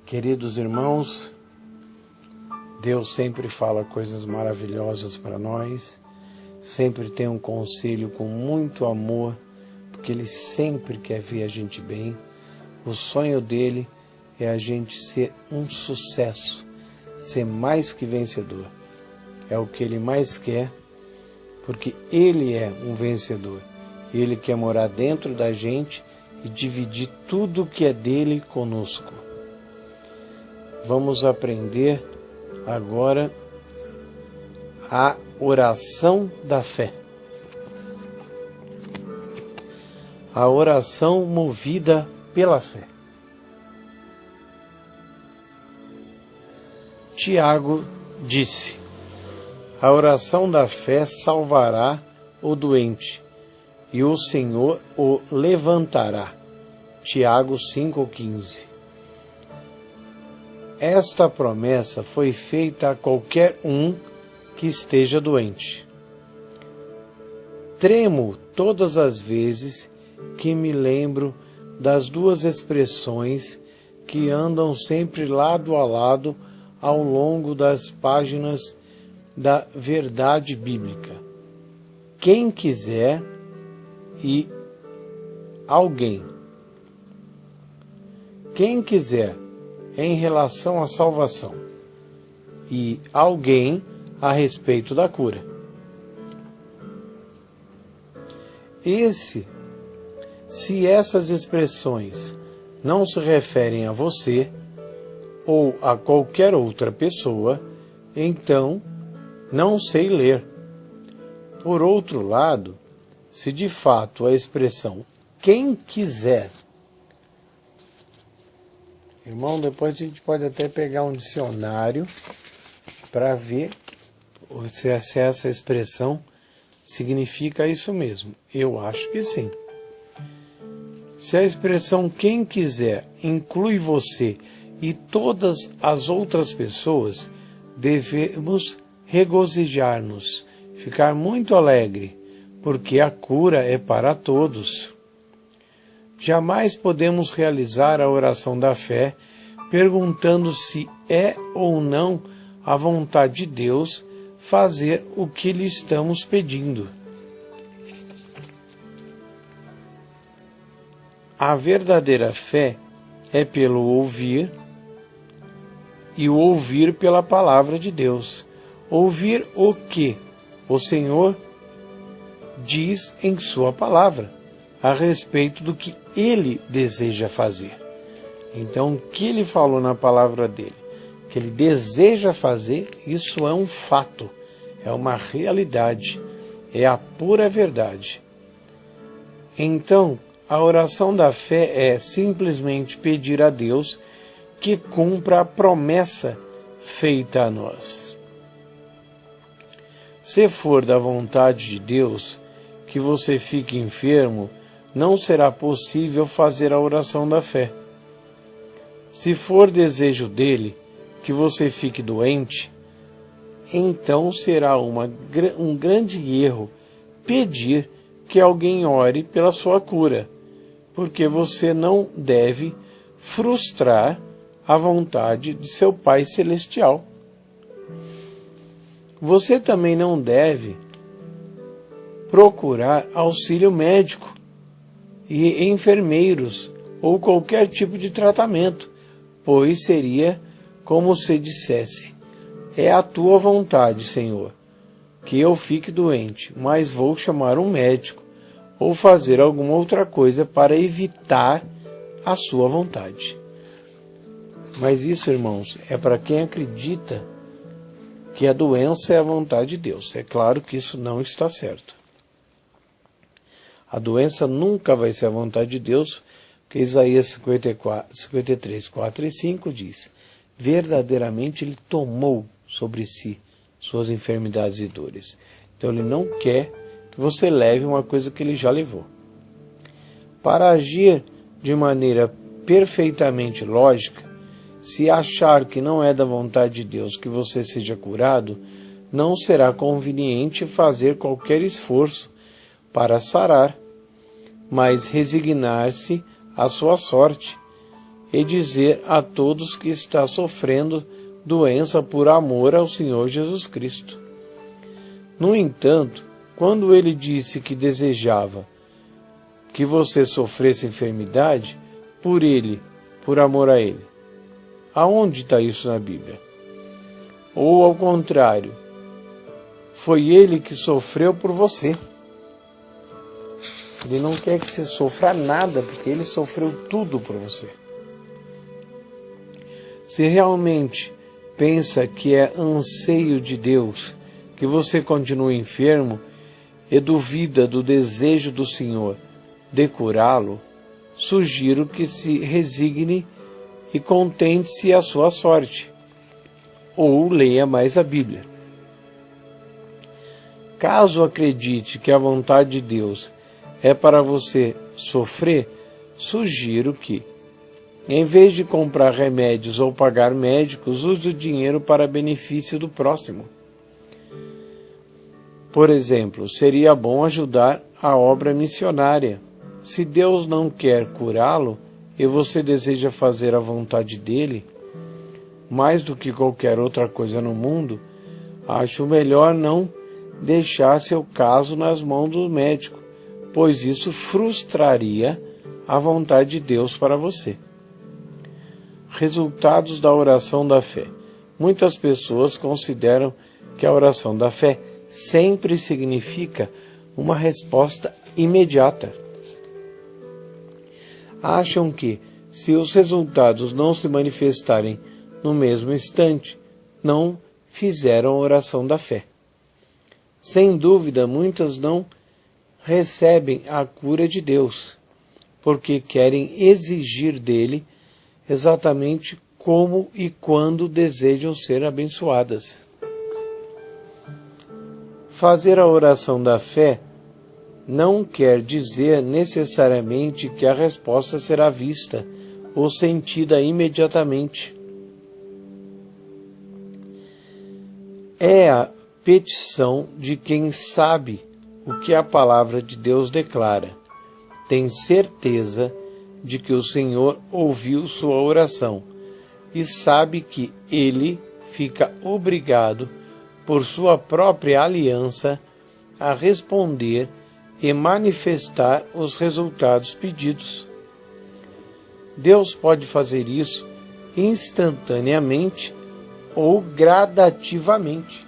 Queridos irmãos, Deus sempre fala coisas maravilhosas para nós, sempre tem um conselho com muito amor, porque Ele sempre quer ver a gente bem. O sonho dele é a gente ser um sucesso, ser mais que vencedor. É o que Ele mais quer, porque Ele é um vencedor. Ele quer morar dentro da gente e dividir tudo o que é dele conosco. Vamos aprender agora a oração da fé. A oração movida pela fé. Tiago disse: a oração da fé salvará o doente, e o Senhor o levantará. Tiago 5,15. Esta promessa foi feita a qualquer um que esteja doente. Tremo todas as vezes que me lembro das duas expressões que andam sempre lado a lado ao longo das páginas da verdade bíblica. Quem quiser e alguém. Quem quiser em relação à salvação e alguém a respeito da cura. Se essas expressões não se referem a você ou a qualquer outra pessoa, então não sei ler. Por outro lado, se de fato a expressão quem quiser. Irmão, depois a gente pode até pegar um dicionário para ver se essa expressão significa isso mesmo. Eu acho que sim. Se a expressão quem quiser inclui você e todas as outras pessoas, devemos regozijar-nos, ficar muito alegre, porque a cura é para todos. Jamais podemos realizar a oração da fé perguntando se é ou não a vontade de Deus fazer o que lhe estamos pedindo. A verdadeira fé é pelo ouvir e o ouvir pela palavra de Deus. Ouvir o que o Senhor diz em sua palavra a respeito do que Ele deseja fazer. Então, o que Ele falou na palavra dele, que Ele deseja fazer, isso é um fato, é uma realidade, é a pura verdade. Então, a oração da fé é simplesmente pedir a Deus que cumpra a promessa feita a nós. Se for da vontade de Deus que você fique enfermo, não será possível fazer a oração da fé. Se for desejo dele que você fique doente, então será um grande erro pedir que alguém ore pela sua cura, porque você não deve frustrar a vontade de seu Pai Celestial. Você também não deve procurar auxílio médico e enfermeiros ou qualquer tipo de tratamento, pois seria como se dissesse: é a tua vontade, Senhor, que eu fique doente, mas vou chamar um médico ou fazer alguma outra coisa para evitar a sua vontade. Mas isso, irmãos, é para quem acredita que a doença é a vontade de Deus. É claro que isso não está certo. A doença nunca vai ser a vontade de Deus, porque Isaías 53, 4 e 5 diz: verdadeiramente Ele tomou sobre si suas enfermidades e dores. Então Ele não quer que você leve uma coisa que Ele já levou. Para agir de maneira perfeitamente lógica, se achar que não é da vontade de Deus que você seja curado, não será conveniente fazer qualquer esforço para sarar, mas resignar-se à sua sorte e dizer a todos que está sofrendo doença por amor ao Senhor Jesus Cristo. No entanto, quando ele disse que desejava que você sofresse enfermidade por ele, por amor a ele, aonde está isso na Bíblia? Ou ao contrário, foi ele que sofreu por você. Ele não quer que você sofra nada, porque ele sofreu tudo por você. Se realmente pensa que é anseio de Deus que você continue enfermo e duvida do desejo do Senhor de curá-lo, sugiro que se resigne e contente-se a sua sorte, ou leia mais a Bíblia. Caso acredite que a vontade de Deus é para você sofrer, sugiro que, em vez de comprar remédios ou pagar médicos, use o dinheiro para benefício do próximo. Por exemplo, seria bom ajudar a obra missionária. Se Deus não quer curá-lo e você deseja fazer a vontade dele, mais do que qualquer outra coisa no mundo, acho melhor não deixar seu caso nas mãos do médico, pois isso frustraria a vontade de Deus para você. Resultados da oração da fé. Muitas pessoas consideram que a oração da fé sempre significa uma resposta imediata. Acham que, se os resultados não se manifestarem no mesmo instante, não fizeram a oração da fé. Sem dúvida, muitas não recebem a cura de Deus, porque querem exigir dele exatamente como e quando desejam ser abençoadas. Fazer a oração da fé não quer dizer necessariamente que a resposta será vista ou sentida imediatamente. É a petição de quem sabe o que a palavra de Deus declara. Tem certeza de que o Senhor ouviu sua oração e sabe que ele fica obrigado, por sua própria aliança, a responder e manifestar os resultados pedidos. Deus pode fazer isso instantaneamente ou gradativamente.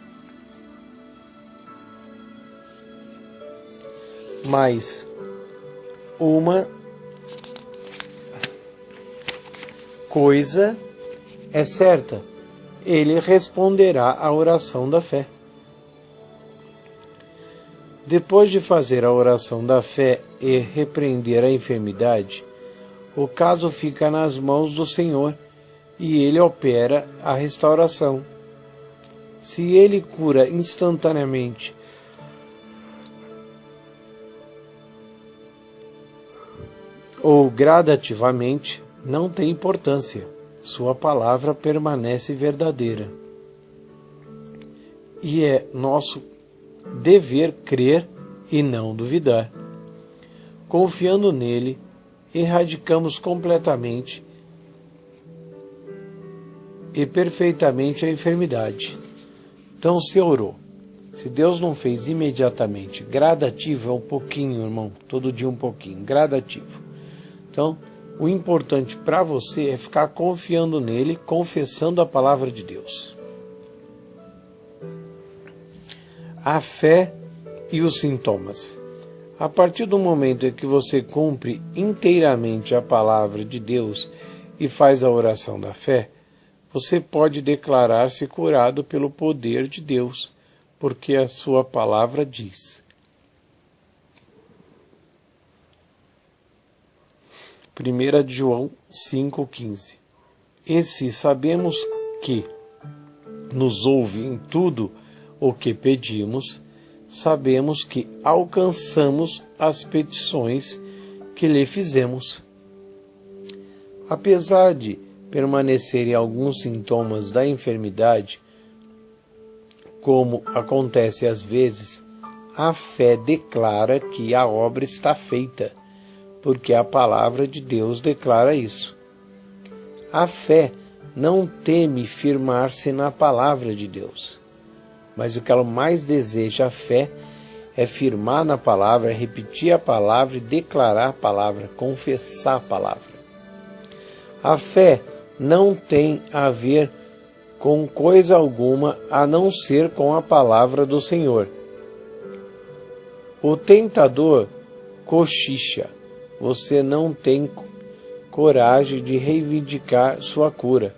Mas uma coisa é certa: ele responderá à oração da fé. Depois de fazer a oração da fé e repreender a enfermidade, o caso fica nas mãos do Senhor e ele opera a restauração. Se ele cura instantaneamente ou gradativamente, não tem importância. Sua palavra permanece verdadeira. E é nosso dever crer e não duvidar. Confiando nele, erradicamos completamente e perfeitamente a enfermidade. Então se orou. Se Deus não fez imediatamente, gradativo é um pouquinho, irmão, todo dia um pouquinho, gradativo. Então, o importante para você é ficar confiando nele, confessando a palavra de Deus. A fé e os sintomas. A partir do momento em que você cumpre inteiramente a palavra de Deus e faz a oração da fé, você pode declarar-se curado pelo poder de Deus, porque a sua palavra diz. 1 João 5,15. E se sabemos que nos ouve em tudo o que pedimos, sabemos que alcançamos as petições que lhe fizemos. Apesar de permanecerem alguns sintomas da enfermidade, como acontece às vezes, a fé declara que a obra está feita, porque a palavra de Deus declara isso. A fé não teme firmar-se na palavra de Deus, mas o que ela mais deseja, a fé, é firmar na palavra, é repetir a palavra e declarar a palavra, confessar a palavra. A fé não tem a ver com coisa alguma a não ser com a palavra do Senhor. O tentador cochicha, você não tem coragem de reivindicar sua cura.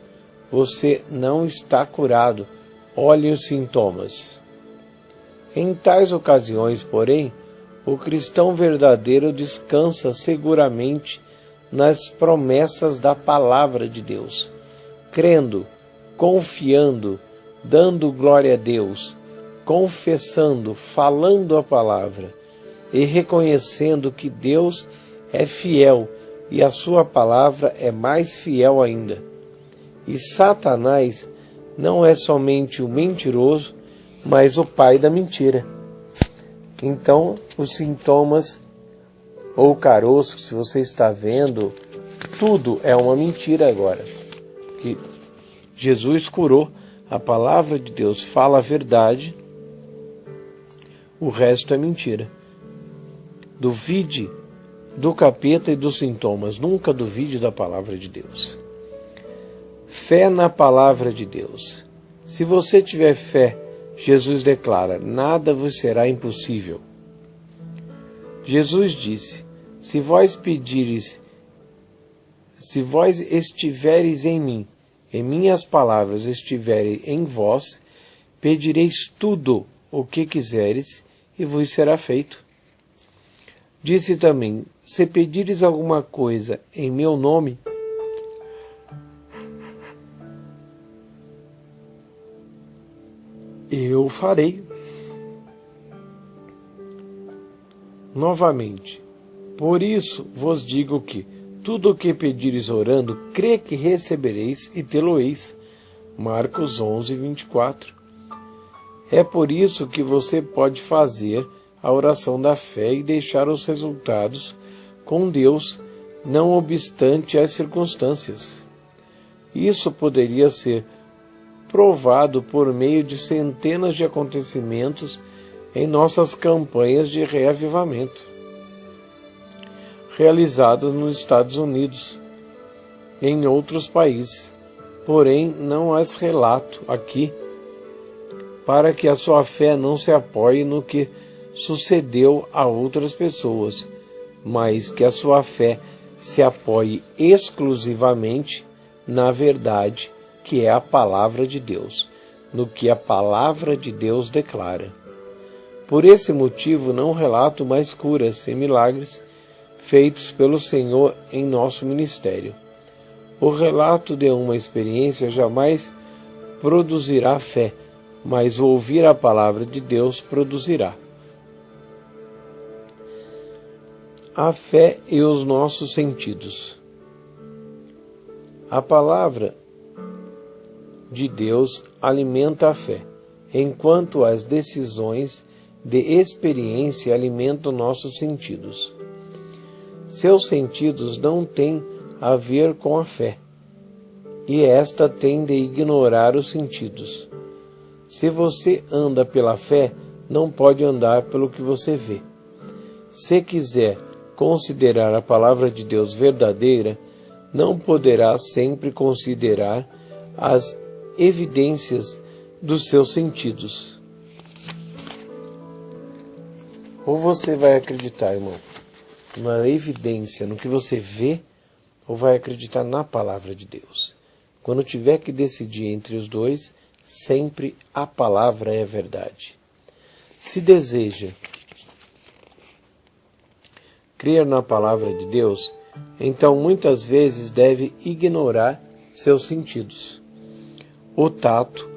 Você não está curado. Olhe os sintomas. Em tais ocasiões, porém, o cristão verdadeiro descansa seguramente nas promessas da palavra de Deus, crendo, confiando, dando glória a Deus, confessando, falando a palavra e reconhecendo que Deus é fiel e a sua palavra é mais fiel ainda. E Satanás não é somente o mentiroso, mas o pai da mentira. Então, os sintomas ou caroço, se você está vendo, tudo é uma mentira agora. Que Jesus curou, a palavra de Deus fala a verdade, o resto é mentira. Duvide do capeta e dos sintomas, nunca duvide da palavra de Deus. Fé na palavra de Deus. Se você tiver fé, Jesus declara, nada vos será impossível. Jesus disse, se vós estiveres em mim, e minhas palavras estiverem em vós, pedireis tudo o que quiseres, e vos será feito. Disse também, se pedires alguma coisa em meu nome, eu farei. Novamente, por isso vos digo que tudo o que pedires orando, crê que recebereis e tê-lo-eis. Marcos 11, 24. É por isso que você pode fazer a oração da fé e deixar os resultados com Deus, não obstante as circunstâncias. Isso poderia ser provado por meio de centenas de acontecimentos em nossas campanhas de reavivamento, realizadas nos Estados Unidos, em outros países, porém não as relato aqui, para que a sua fé não se apoie no que sucedeu a outras pessoas, mas que a sua fé se apoie exclusivamente na verdade, que é a palavra de Deus, no que a palavra de Deus declara. Por esse motivo não relato mais curas e milagres feitos pelo Senhor em nosso ministério. O relato de uma experiência jamais produzirá fé, mas o ouvir a palavra de Deus produzirá. A fé e os nossos sentidos. A palavra de Deus alimenta a fé, enquanto as decisões de experiência alimentam nossos sentidos. Seus sentidos não têm a ver com a fé, e esta tem de ignorar os sentidos. Se você anda pela fé, não pode andar pelo que você vê. Se quiser considerar a palavra de Deus verdadeira, não poderá sempre considerar as evidências dos seus sentidos. Ou você vai acreditar, irmão, na evidência, no que você vê, ou vai acreditar na palavra de Deus. Quando tiver que decidir entre os dois, sempre a palavra é verdade. Se deseja crer na palavra de Deus, então muitas vezes deve ignorar seus sentidos. O tato,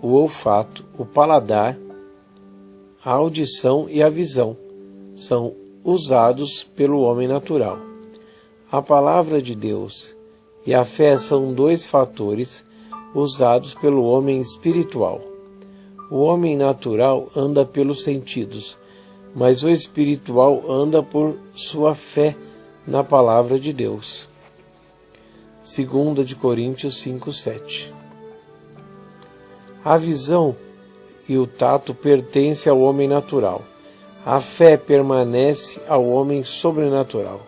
o olfato, o paladar, a audição e a visão são usados pelo homem natural. A palavra de Deus e a fé são dois fatores usados pelo homem espiritual. O homem natural anda pelos sentidos, mas o espiritual anda por sua fé na palavra de Deus. 2 de Coríntios 5:7. A visão e o tato pertencem ao homem natural. A fé permanece ao homem sobrenatural.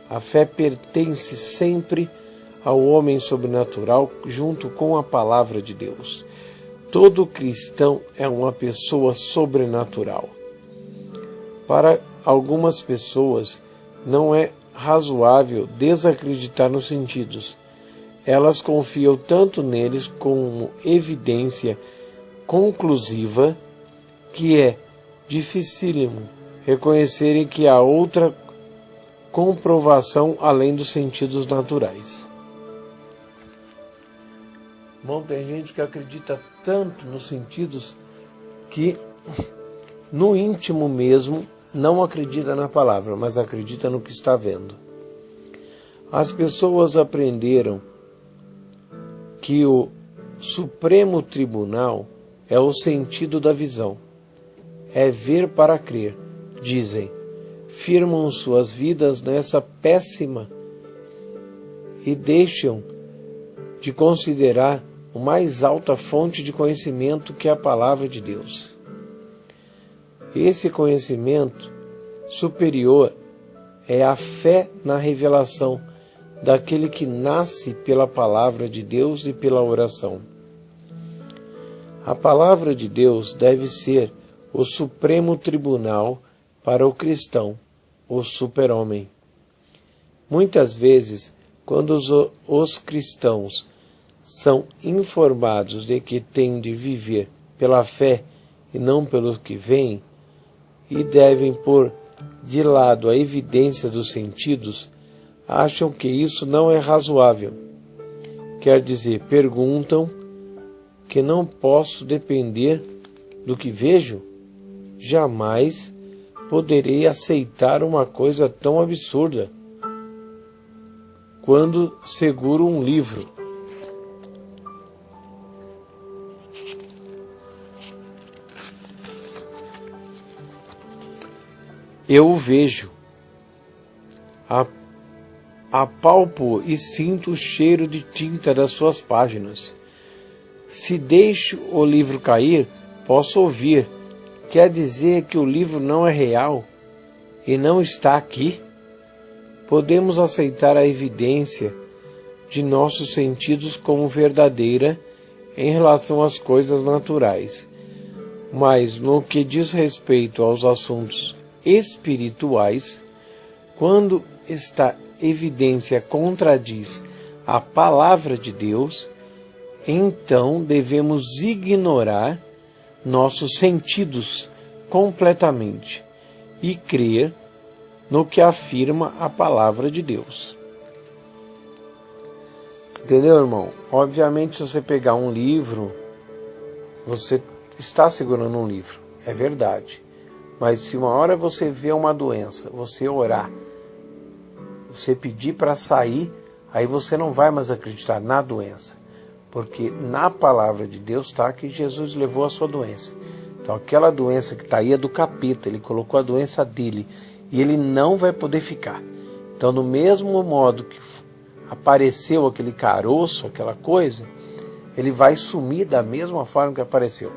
A fé pertence sempre ao homem sobrenatural junto com a palavra de Deus. Todo cristão é uma pessoa sobrenatural. Para algumas pessoas, não é razoável desacreditar nos sentidos. Elas confiam tanto neles como evidência conclusiva que é dificílimo reconhecerem que há outra comprovação além dos sentidos naturais. Bom, tem gente que acredita tanto nos sentidos que no íntimo mesmo não acredita na palavra, mas acredita no que está vendo. As pessoas aprenderam que o Supremo Tribunal é o sentido da visão. É ver para crer, dizem. Firmam suas vidas nessa péssima e deixam de considerar a mais alta fonte de conhecimento que é a palavra de Deus. Esse conhecimento superior é a fé na revelação daquele que nasce pela palavra de Deus e pela oração. A palavra de Deus deve ser o supremo tribunal para o cristão, o super-homem. Muitas vezes, quando os cristãos são informados de que têm de viver pela fé e não pelo que vem, e devem pôr de lado a evidência dos sentidos, acham que isso não é razoável. Quer dizer, perguntam que não posso depender do que vejo? Jamais poderei aceitar uma coisa tão absurda. Quando seguro um livro, eu o vejo, apalpo e sinto o cheiro de tinta das suas páginas. Se deixo o livro cair, posso ouvir. Quer dizer que o livro não é real e não está aqui? Podemos aceitar a evidência de nossos sentidos como verdadeira em relação às coisas naturais, mas no que diz respeito aos assuntos espirituais, quando esta evidência contradiz a palavra de Deus, então devemos ignorar nossos sentidos completamente e crer no que afirma a palavra de Deus. Entendeu, irmão? Obviamente, se você pegar um livro, você está segurando um livro, é verdade. Mas se uma hora você vê uma doença, você orar, você pedir para sair, aí você não vai mais acreditar na doença. Porque na palavra de Deus está que Jesus levou a sua doença. Então aquela doença que está aí é do capeta, ele colocou a doença dele e ele não vai poder ficar. Então do mesmo modo que apareceu aquele caroço, aquela coisa, ele vai sumir da mesma forma que apareceu,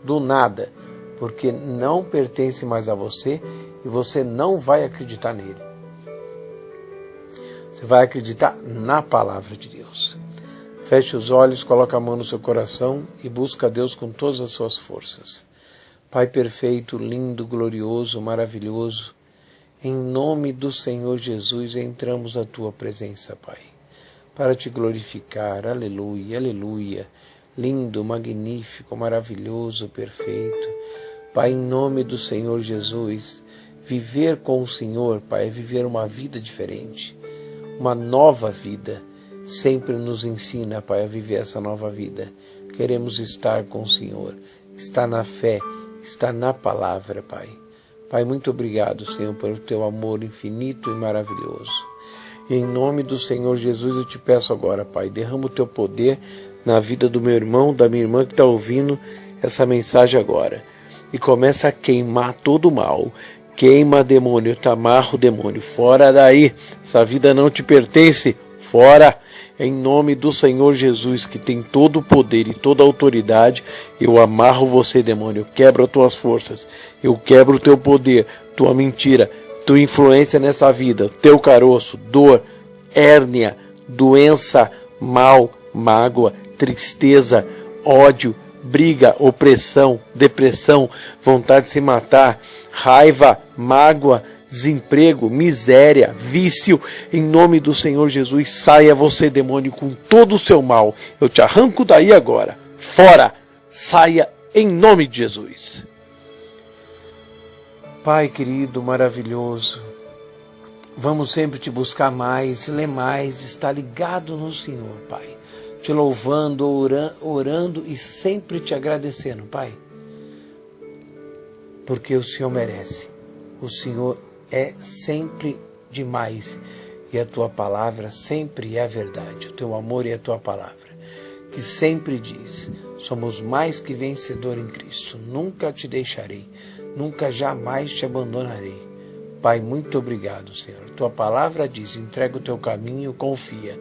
do nada, porque não pertence mais a você e você não vai acreditar nele. Você vai acreditar na palavra de Deus. Feche os olhos, coloca a mão no seu coração e busca a Deus com todas as suas forças. Pai perfeito, lindo, glorioso, maravilhoso, em nome do Senhor Jesus entramos na Tua presença, Pai, para Te glorificar. Aleluia, aleluia. Lindo, magnífico, maravilhoso, perfeito. Pai, em nome do Senhor Jesus, viver com o Senhor, Pai, é viver uma vida diferente, uma nova vida. Sempre nos ensina, Pai, a viver essa nova vida. Queremos estar com o Senhor, estar na fé, estar na palavra, Pai. Pai, muito obrigado, Senhor, pelo Teu amor infinito e maravilhoso. E em nome do Senhor Jesus eu Te peço agora, Pai, derrama o Teu poder na vida do meu irmão, da minha irmã que está ouvindo essa mensagem agora. E começa a queimar todo o mal. Queima, demônio, amarra o demônio. Fora daí, essa vida não te pertence. fora. Em nome do Senhor Jesus, que tem todo o poder e toda a autoridade, eu amarro você, demônio. Eu quebro as tuas forças. Eu quebro o teu poder, tua mentira, tua influência nessa vida, teu caroço, dor, hérnia, doença, mal, mágoa, tristeza, ódio, briga, opressão, depressão, vontade de se matar, raiva, mágoa, desemprego, miséria, vício. Em nome do Senhor Jesus, saia você, demônio, com todo o seu mal. Eu te arranco daí agora. Fora! Saia em nome de Jesus. Pai querido, maravilhoso, vamos sempre te buscar mais, ler mais, estar ligado no Senhor, Pai. Te louvando, orando e sempre te agradecendo, Pai. Porque o Senhor merece. O Senhor é sempre demais. E a tua palavra sempre é a verdade. O teu amor é a tua palavra. Que sempre diz, somos mais que vencedor em Cristo. Nunca te deixarei. Nunca jamais te abandonarei. Pai, muito obrigado, Senhor. Tua palavra diz, entrega o teu caminho, confia.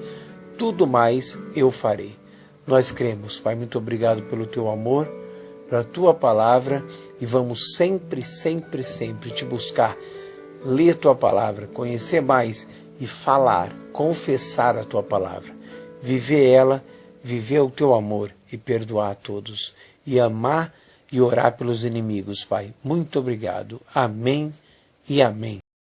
Tudo mais eu farei. Nós cremos, Pai, muito obrigado pelo teu amor, pela tua palavra, e vamos sempre, sempre, sempre te buscar, ler tua palavra, conhecer mais e falar, confessar a tua palavra, viver ela, viver o teu amor e perdoar a todos, e amar e orar pelos inimigos, Pai. Muito obrigado. Amém e amém.